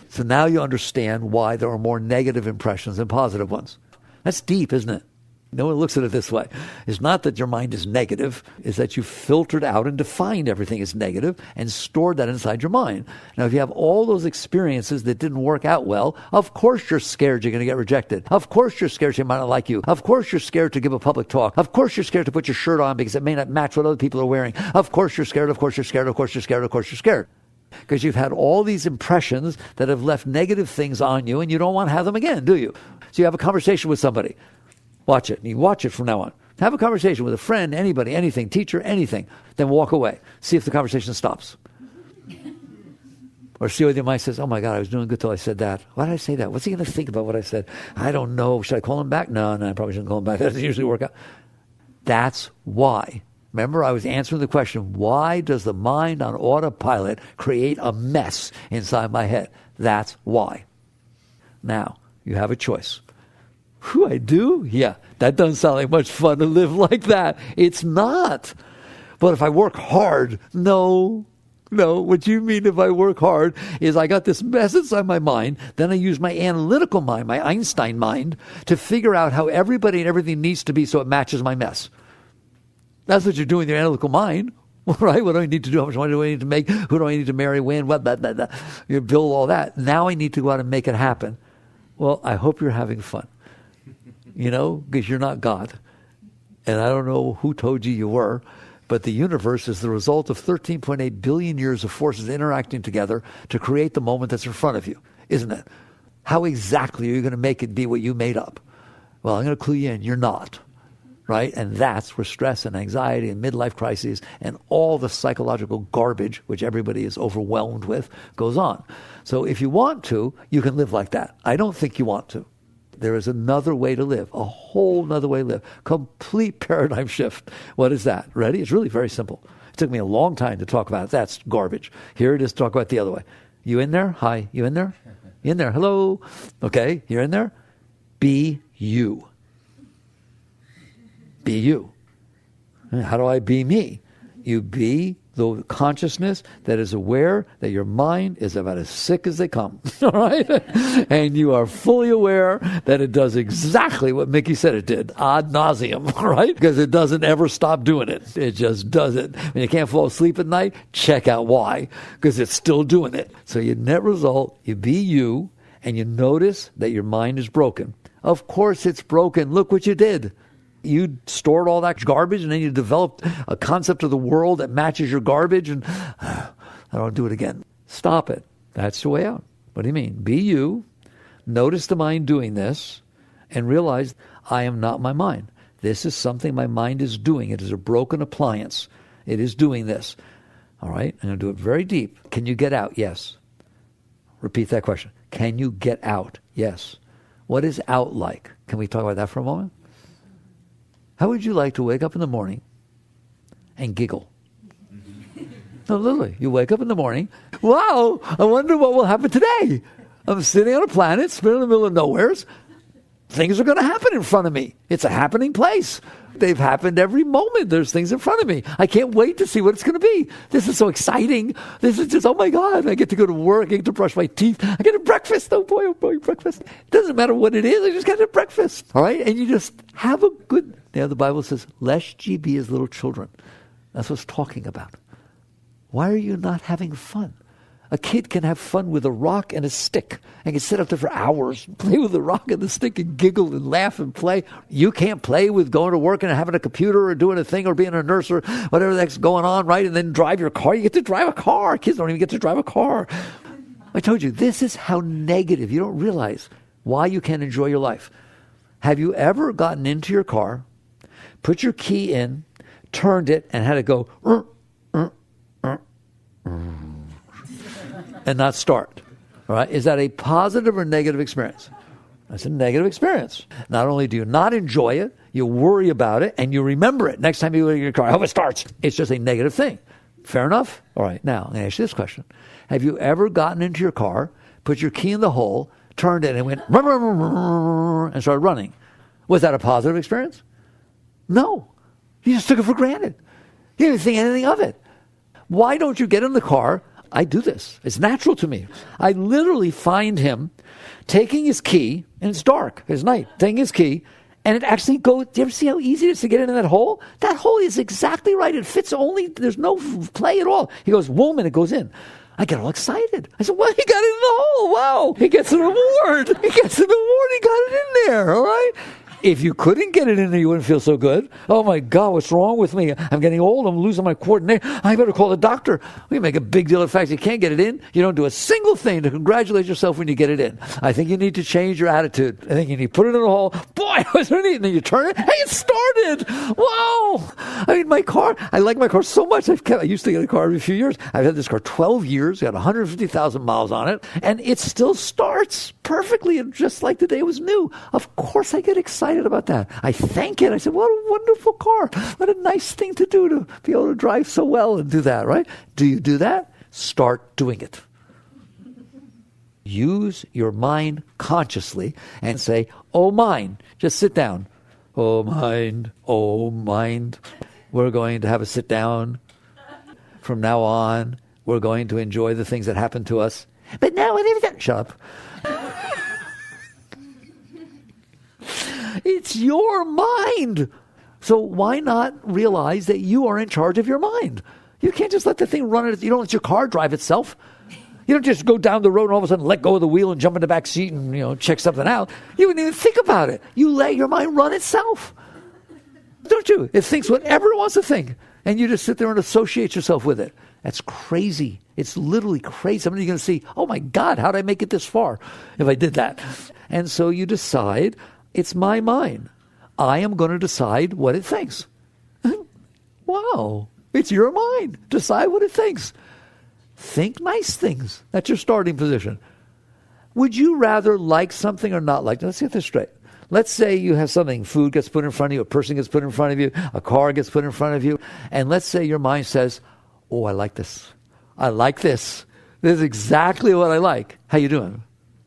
So now you understand why there are more negative impressions than positive ones. That's deep, isn't it? No one looks at it this way. It's not that your mind is negative. It's that you filtered out and defined everything as negative and stored that inside your mind. Now, if you have all those experiences that didn't work out well, of course you're scared you're going to get rejected. Of course you're scared she might not like you. Of course you're scared to give a public talk. Of course you're scared to put your shirt on because it may not match what other people are wearing. Of course you're scared. Of course you're scared. Of course you're scared. Of course you're scared. Because you've had all these impressions that have left negative things on you and you don't want to have them again, do you? So you have a conversation with somebody. Watch it. You watch it from now on. Have a conversation with a friend, anybody, anything, teacher, anything. Then walk away. See if the conversation stops. Or see whether your mind says, oh my God, I was doing good till I said that. Why did I say that? What's he going to think about what I said? I don't know. Should I call him back? No, I probably shouldn't call him back. That doesn't usually work out. That's why. Remember, I was answering the question, why does the mind on autopilot create a mess inside my head? That's why. Now, you have a choice. Whew, I do? Yeah, that doesn't sound like much fun to live like that. It's not. But if I work hard, no. What you mean if I work hard is I got this mess inside my mind, then I use my analytical mind, my Einstein mind, to figure out how everybody and everything needs to be so it matches my mess. That's what you're doing in your analytical mind, right? What do I need to do? How much money do I need to make? Who do I need to marry? When? What? You build all that. Now I need to go out and make it happen. Well, I hope you're having fun. Because you're not God. And I don't know who told you were, But the universe is the result of 13.8 billion years of forces interacting together to create the moment that's in front of you, isn't it? How exactly are you going to make it be what you made up? Well, I'm going to clue you in. You're not. Right? And that's where stress and anxiety and midlife crises and all the psychological garbage, which everybody is overwhelmed with, goes on. So if you want to, you can live like that. I don't think you want to. There is another way to live, a whole other way to live. Complete paradigm shift. What is that? Ready? It's really very simple. It took me a long time to talk about it. That's garbage. Here it is to talk about it the other way. You in there? Hi. You in there? You in there? Hello? Okay. You're in there? Be you. Be you. How do I be me? You be the consciousness that is aware that your mind is about as sick as they come. All right? And you are fully aware that it does exactly what Mickey said it did, ad nauseum, right? Because it doesn't ever stop doing it. It just does it. When you can't fall asleep at night, check out why. Because it's still doing it. So your net result, you be you, and you notice that your mind is broken. Of course it's broken. Look what you did. You stored all that garbage, and then you developed a concept of the world that matches your garbage, and I don't do it again. Stop it. That's the way out. What do you mean? Be you, notice the mind doing this, and realize I am not my mind. This is something my mind is doing. It is a broken appliance. It is doing this. All right? I'm going to do it very deep. Can you get out? Yes. Repeat that question. Can you get out? Yes. What is out like? Can we talk about that for a moment? How would you like to wake up in the morning and giggle? No, literally, you wake up in the morning, wow, I wonder what will happen today. I'm sitting on a planet, spinning in the middle of nowhere. Things are going to happen in front of me. It's a happening place. They've happened every moment. There's things in front of me. I can't wait to see what it's going to be. This is so exciting. This is just, oh my God, I get to go to work. I get to brush my teeth. I get a breakfast. Oh boy, breakfast. It doesn't matter what it is. I just get a breakfast. All right? And you just have a good, the Bible says, lest ye be as little children. That's what it's talking about. Why are you not having fun? A kid can have fun with a rock and a stick and can sit up there for hours, play with the rock and the stick and giggle and laugh and play. You can't play with going to work and having a computer or doing a thing or being a nurse or whatever that's going on, right? And then drive your car. You get to drive a car. Kids don't even get to drive a car. I told you, this is how negative. You don't realize why you can't enjoy your life. Have you ever gotten into your car, put your key in, turned it, and had it go, and not start? All right? Is that a positive or negative experience? That's a negative experience. Not only do you not enjoy it, you worry about it, and you remember it. Next time you get in your car, I hope it starts. It's just a negative thing. Fair enough? All right. Now, let me ask you this question. Have you ever gotten into your car, put your key in the hole, turned it, and went, and started running? Was that a positive experience? No. You just took it for granted. You didn't think anything of it. Why don't you get in the car? I do this. It's natural to me. I literally find him taking his key, and it's dark, it's night, taking his key, and it actually goes. Do you ever see how easy it is to get into that hole? That hole is exactly right. It fits only, there's no play at all. He goes, boom, and it goes in. I get all excited. I said, well, he got in the hole. Wow. He gets an award. He gets an award. He got it in there. All right. If you couldn't get it in there, you wouldn't feel so good. Oh my God, what's wrong with me? I'm getting old. I'm losing my coordination. I better call the doctor. We make a big deal of the fact you can't get it in. You don't do a single thing to congratulate yourself when you get it in. I think you need to change your attitude. I think you need to put it in the hole. Boy, was it neat. And then you turn it. Hey, it started. Wow. I mean, my car, I like my car so much. I used to get a car every few years. I've had this car 12 years. Got 150,000 miles on it. And it still starts perfectly and just like the day it was new. Of course, I get excited about that. I thank it. I said, what a wonderful car. What a nice thing to do, to be able to drive so well and do that, right? Do you do that? Start doing it. Use your mind consciously and say, oh, mind. Just sit down. Oh, mind. Oh, mind. We're going to have a sit down. From now on, we're going to enjoy the things that happen to us. But now, shut up. It's your mind. So why not realize that you are in charge of your mind? You can't just let the thing run. You don't let your car drive itself. You don't just go down the road and all of a sudden let go of the wheel and jump in the back seat and check something out. You wouldn't even think about it. You let your mind run itself. Don't you? It thinks whatever it wants to think. And you just sit there and associate yourself with it. That's crazy. It's literally crazy. Somebody's going to see, oh my God, how did I make it this far if I did that? And so you decide, it's my mind. I am going to decide what it thinks. Wow. It's your mind. Decide what it thinks. Think nice things. That's your starting position. Would you rather like something or not like? Let's get this straight. Let's say you have something, food gets put in front of you, a person gets put in front of you, a car gets put in front of you, and let's say your mind says, oh, I like this. I like this. This is exactly what I like. How you doing?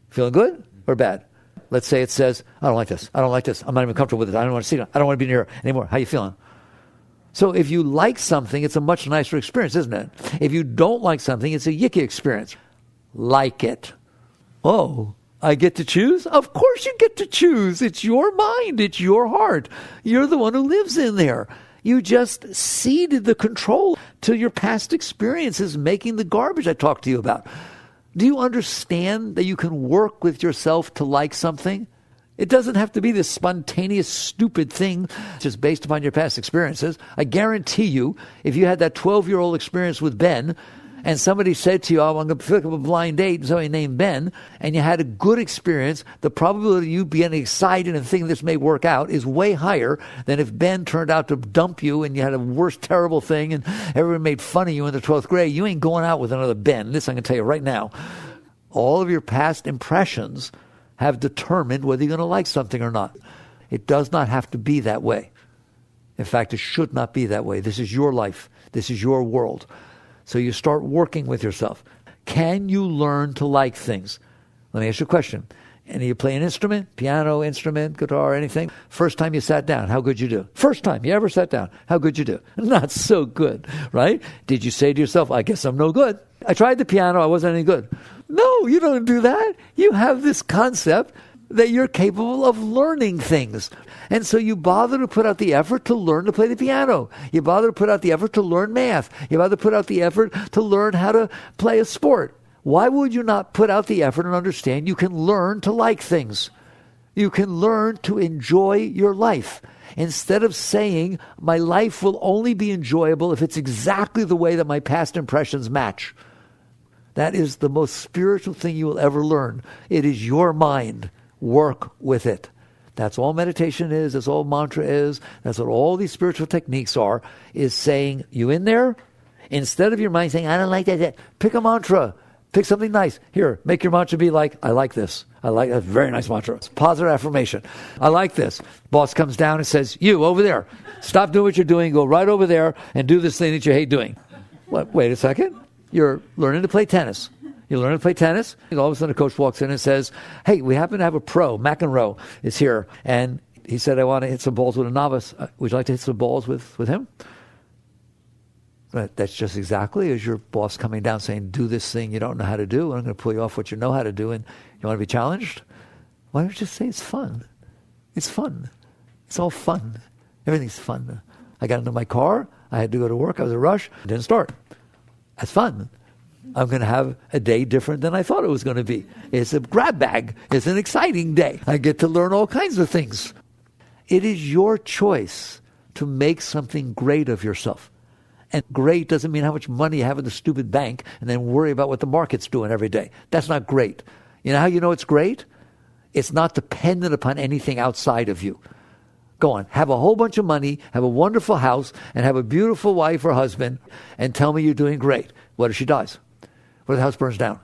Feeling good or bad? Let's say it says, I don't like this. I don't like this. I'm not even comfortable with it. I don't want to see it. I don't want to be near it anymore. How you feeling? So if you like something, it's a much nicer experience, isn't it? If you don't like something, it's a yicky experience. Like it. Oh, I get to choose? Of course you get to choose. It's your mind. It's your heart. You're the one who lives in there. You just ceded the control to your past experiences, making the garbage I talked to you about. Do you understand that you can work with yourself to like something? It doesn't have to be this spontaneous, stupid thing just based upon your past experiences. I guarantee you, if you had that 12-year-old experience with Ben, and somebody said to you, oh, I'm going to pick up a blind date, and somebody named Ben, and you had a good experience, the probability of you being excited and thinking this may work out is way higher than if Ben turned out to dump you and you had a worst terrible thing and everyone made fun of you in the 12th grade. You ain't going out with another Ben. This I can tell you right now. All of your past impressions have determined whether you're going to like something or not. It does not have to be that way. In fact, it should not be that way. This is your life. This is your world. So you start working with yourself. Can you learn to like things? Let me ask you a question. And you play an instrument, piano, instrument, guitar, anything. First time you sat down, how good you do? First time you ever sat down, how good you do? Not so good, right? Did you say to yourself, I guess I'm no good. I tried the piano, I wasn't any good. No, you don't do that. You have this concept that you're capable of learning things. And so you bother to put out the effort to learn to play the piano. You bother to put out the effort to learn math. You bother to put out the effort to learn how to play a sport. Why would you not put out the effort and understand you can learn to like things? You can learn to enjoy your life. Instead of saying, my life will only be enjoyable if it's exactly the way that my past impressions match. That is the most spiritual thing you will ever learn. It is your mind. Work with it. That's all meditation is. That's all mantra is. That's what all these spiritual techniques are, is saying, you in there? Instead of your mind saying, I don't like that, pick a mantra. Pick something nice. Here, make your mantra be like, I like this. I like that. Very nice mantra. It's positive affirmation. I like this. Boss comes down and says, you over there, stop doing what you're doing. Go right over there and do this thing that you hate doing. What? Wait a second. You're learning to play tennis. You learn to play tennis. And all of a sudden a coach walks in and says, hey, we happen to have a pro. McEnroe is here. And he said, I want to hit some balls with a novice. Would you like to hit some balls with him? But that's just exactly as your boss coming down saying, do this thing you don't know how to do, and I'm going to pull you off what you know how to do, and you want to be challenged? Why don't you just say it's fun? It's fun. It's all fun. Everything's fun. I got into my car. I had to go to work. I was in a rush. It didn't start. That's fun. I'm going to have a day different than I thought it was going to be. It's a grab bag. It's an exciting day. I get to learn all kinds of things. It is your choice to make something great of yourself. And great doesn't mean how much money you have in the stupid bank and then worry about what the market's doing every day. That's not great. You know how you know it's great? It's not dependent upon anything outside of you. Go on, have a whole bunch of money, have a wonderful house, and have a beautiful wife or husband, and tell me you're doing great. What if she dies? What if the house burns down?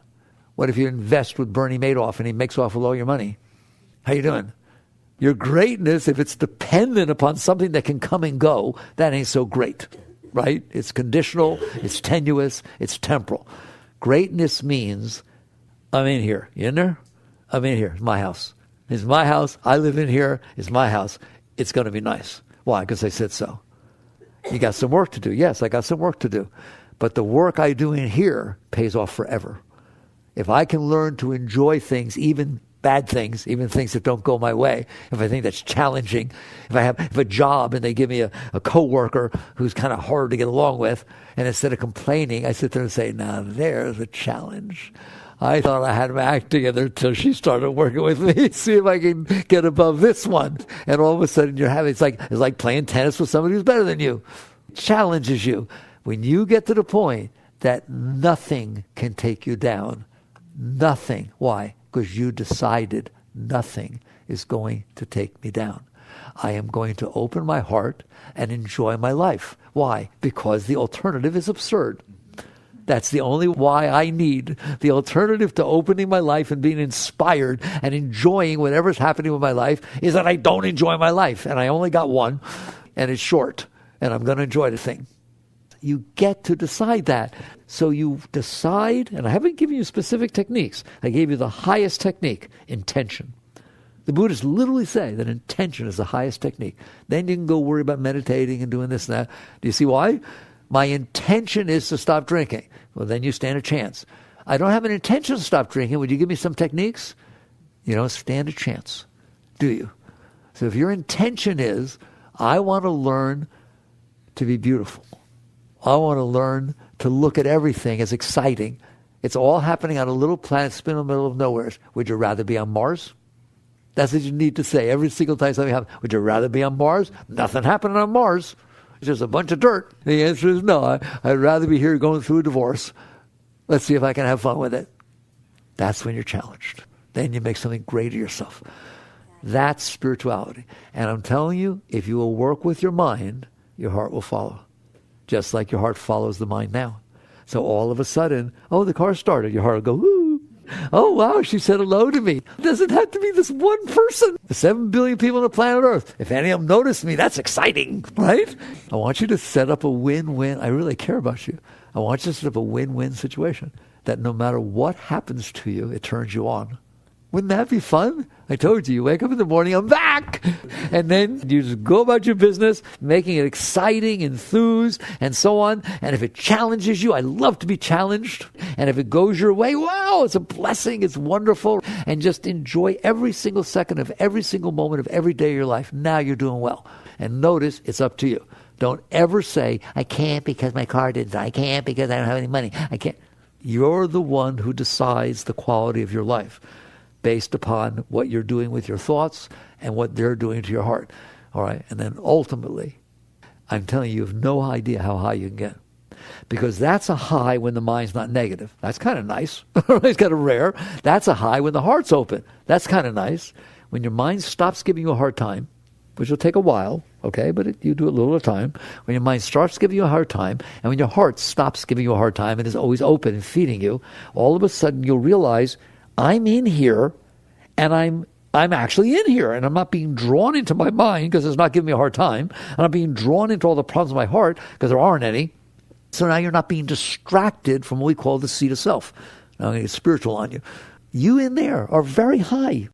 What if you invest with Bernie Madoff and he makes off with all your money? How you doing? Your greatness, if it's dependent upon something that can come and go, that ain't so great. Right? It's conditional, it's tenuous, it's temporal. Greatness means, I'm in here. You in there? I'm in here. It's my house. It's my house. I live in here. It's my house. It's going to be nice. Why? Because I said so. You got some work to do. Yes, I got some work to do. But the work I do in here pays off forever. If I can learn to enjoy things, even bad things, even things that don't go my way, if I think that's challenging, if I have a job and they give me a coworker who's kind of hard to get along with, and instead of complaining, I sit there and say, now there's a challenge. I thought I had my act together until she started working with me. See if I can get above this one. And all of a sudden you're having, it's like playing tennis with somebody who's better than you. challenges you. When you get to the point that nothing can take you down, nothing. Why? Because you decided nothing is going to take me down. I am going to open my heart and enjoy my life. Why? Because the alternative is absurd. That's the only why I need. The alternative to opening my life and being inspired and enjoying whatever's happening with my life is that I don't enjoy my life. And I only got one, and it's short, and I'm going to enjoy the thing. You get to decide that. So you decide, and I haven't given you specific techniques. I gave you the highest technique, intention. The Buddhists literally say that intention is the highest technique. Then you can go worry about meditating and doing this and that. Do you see why? My intention is to stop drinking. Well, then you stand a chance. I don't have an intention to stop drinking. Would you give me some techniques? You don't stand a chance, do you? So if your intention is, I want to learn to be beautiful. I want to learn to look at everything as exciting. It's all happening on a little planet spin in the middle of nowhere. Would you rather be on Mars? That's what you need to say every single time something happens. Would you rather be on Mars? Nothing happening on Mars. It's just a bunch of dirt. The answer is no. I'd rather be here going through a divorce. Let's see if I can have fun with it. That's when you're challenged. Then you make something great of yourself. That's spirituality. And I'm telling you, if you will work with your mind, your heart will follow. Just like your heart follows the mind now. So all of a sudden, oh, the car started. Your heart will go, woo. Oh, wow, she said hello to me. It doesn't have to be this one person. The 7 billion people on the planet Earth. If any of them notice me, that's exciting, right? I want you to set up a win-win. I really care about you. I want you to set up a win-win situation that no matter what happens to you, it turns you on. Wouldn't that be fun? I told you, you wake up in the morning, I'm back! And then you just go about your business, making it exciting, enthused, and so on. And if it challenges you, I love to be challenged. And if it goes your way, wow, it's a blessing, it's wonderful. And just enjoy every single second of every single moment of every day of your life. Now you're doing well. And notice, it's up to you. Don't ever say, I can't because my car didn't. I can't because I don't have any money. I can't. You're the one who decides the quality of your life, based upon what you're doing with your thoughts and what they're doing to your heart. All right? And then ultimately, I'm telling you, you have no idea how high you can get. Because that's a high when the mind's not negative. That's kind of nice. It's kind of rare. That's a high when the heart's open. That's kind of nice. When your mind stops giving you a hard time, which will take a while, okay, but you do it a little at a time. When your mind starts giving you a hard time, and when your heart stops giving you a hard time and is always open and feeding you, all of a sudden you'll realize, I'm in here, and I'm actually in here, and I'm not being drawn into my mind because it's not giving me a hard time. I'm not being drawn into all the problems of my heart because there aren't any. So now you're not being distracted from what we call the seat of self. Now I'm going to get spiritual on you. You in there are very high.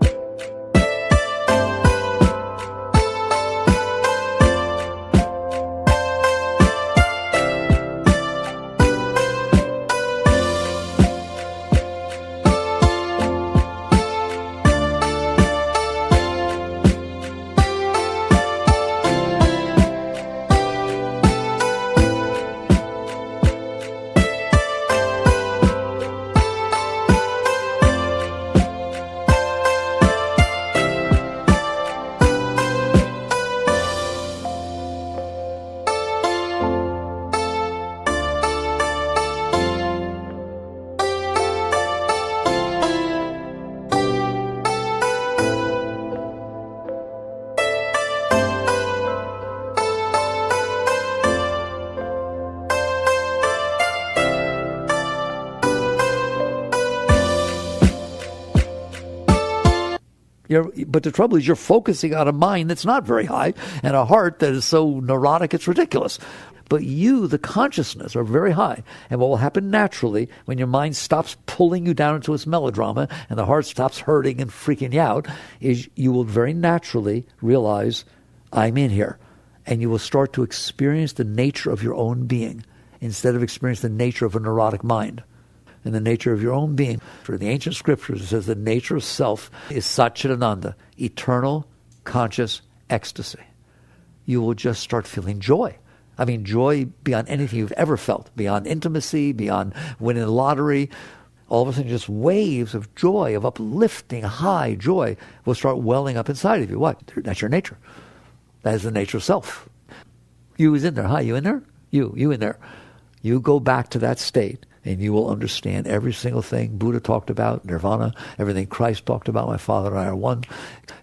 But the trouble is you're focusing on a mind that's not very high and a heart that is so neurotic it's ridiculous. But you, the consciousness, are very high. And what will happen naturally when your mind stops pulling you down into its melodrama and the heart stops hurting and freaking you out is you will very naturally realize, I'm in here. And you will start to experience the nature of your own being instead of experience the nature of a neurotic mind. And the nature of your own being. For the ancient scriptures, it says the nature of self is Satchidananda, eternal, conscious ecstasy. You will just start feeling joy. I mean, joy beyond anything you've ever felt, beyond intimacy, beyond winning the lottery. All of a sudden, just waves of joy, of uplifting, high joy will start welling up inside of you. What? That's your nature. That is the nature of self. You is in there. Hi, you in there? You in there. You go back to that state and you will understand every single thing Buddha talked about, Nirvana, everything Christ talked about, my Father and I are one,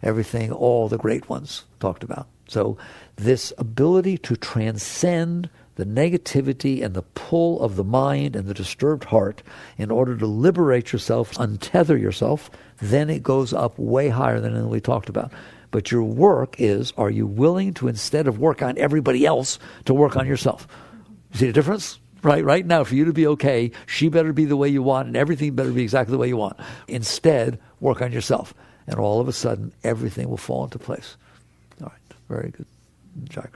everything all the great ones talked about. So this ability to transcend the negativity and the pull of the mind and the disturbed heart in order to liberate yourself, untether yourself, then it goes up way higher than anything we talked about. But your work is, are you willing to, instead of work on everybody else, to work on yourself? You see the difference? Right now, for you to be okay, she better be the way you want and everything better be exactly the way you want. Instead, work on yourself. And all of a sudden, everything will fall into place. All right, very good. Jagrata.